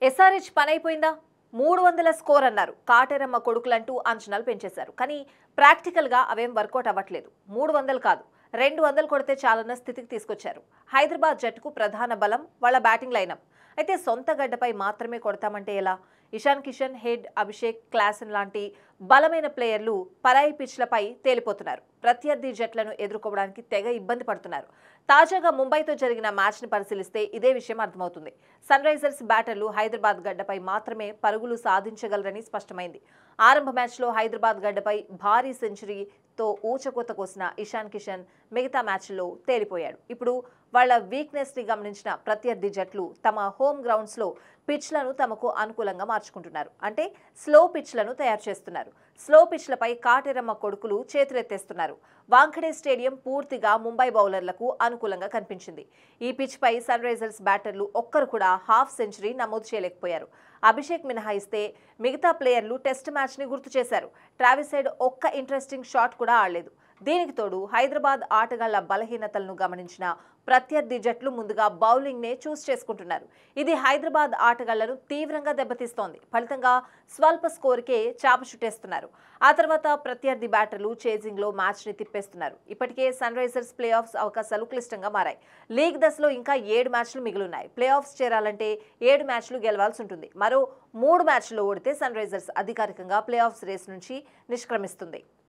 SRH పనైపోయిందా? 300 score అన్నారు. కాటేరమ్మ కొడుకులంటూ అంచనాలు పెంచేశారు. కానీ ప్రాక్టికల్‌గా అవేం వర్కౌట్ అవ్వట్లేదు. 300 కాదు, 200 కొడితే చాలన్న స్థితికి తీసుకొచ్చారు. హైదరాబాద్ జట్టుకు ప్రధాన బలం వాళ్ళ బ్యాటింగ్ లైనప్. అయితే సొంత గడ్డపై మాత్రమే కొడతామంటే ఎలా? ఇషాన్ కిషన్, హెడ్, అభిషేక్, క్లాసన్ లాంటి బలమైన ప్లేయర్లు పరాయి పిచ్లపై తేలిపోతున్నారు. ప్రత్యర్థి జట్లను ఎదుర్కోవడానికి తెగ ఇబ్బంది పడుతున్నారు. తాజాగా ముంబైతో జరిగిన మ్యాచ్ని పరిశీలిస్తే ఇదే విషయం అర్థమవుతుంది. సన్ రైజర్స్ బ్యాటర్లు హైదరాబాద్ గడ్డపై మాత్రమే పరుగులు సాధించగలరని స్పష్టమైంది. ఆరంభ మ్యాచ్లో హైదరాబాద్ గడ్డపై భారీ సెంచరీతో ఊచకోత కోసిన ఇషాన్ కిషన్ మిగతా మ్యాచ్ల్లో తేలిపోయాడు. ఇప్పుడు వాళ్ల వీక్నెస్ ని గమనించిన ప్రత్యర్థి జట్లు తమ హోమ్ గ్రౌండ్స్ లో పిచ్లను తమకు అనుకూలంగా మార్చుకుంటున్నారు. అంటే స్లో పిచ్లను తయారు చేస్తున్నారు. స్లో పిచ్లపై కాటేరమ్మ కొడుకులు చేతులెత్తేస్తున్నారు. వాంఖడే స్టేడియం పూర్తిగా ముంబై బౌలర్లకు అనుకూలంగా కనిపించింది. ఈ పిచ్ పై సన్ రైజర్స్ బ్యాటర్లు ఒక్కరు కూడా హాఫ్ సెంచరీ నమోదు చేయలేకపోయారు. అభిషేక్ మినహాయిస్తే మిగతా ప్లేయర్లు టెస్ట్ మ్యాచ్ ని గుర్తు చేశారు. ట్రావిస్ హెడ్ ఒక్క ఇంట్రెస్టింగ్ షాట్ కూడా ఆడలేదు. దీనికి తోడు హైదరాబాద్ ఆటగాళ్ల బలహీనతలను గమనించిన ప్రత్యర్థి జట్లు ముందుగా బౌలింగ్ నే చూస్ చేసుకుంటున్నారు. ఇది హైదరాబాద్ ఆటగాళ్లను తీవ్రంగా దెబ్బతీస్తోంది. ఫలితంగా స్వల్ప స్కోరుకే చాప చుట్టేస్తున్నారు. ఆ తర్వాత ప్రత్యర్థి బ్యాటర్లు చేజింగ్ లో మ్యాచ్ ని తిప్పేస్తున్నారు. ఇప్పటికే సన్ రైజర్స్ ప్లే ఆఫ్స్ అవకాశాలు క్లిష్టంగా మారాయి. లీగ్ దశలో ఇంకా 7 మ్యాచ్లు మిగిలిన్నాయి. ప్లే ఆఫ్స్ చేరాలంటే 7 మ్యాచ్లు గెలవాల్సి ఉంటుంది. మరో 3 మ్యాచ్లు ఓడితే సన్ రైజర్స్ అధికారికంగా ప్లే ఆఫ్స్ రేస్ నుంచి నిష్క్రమిస్తుంది.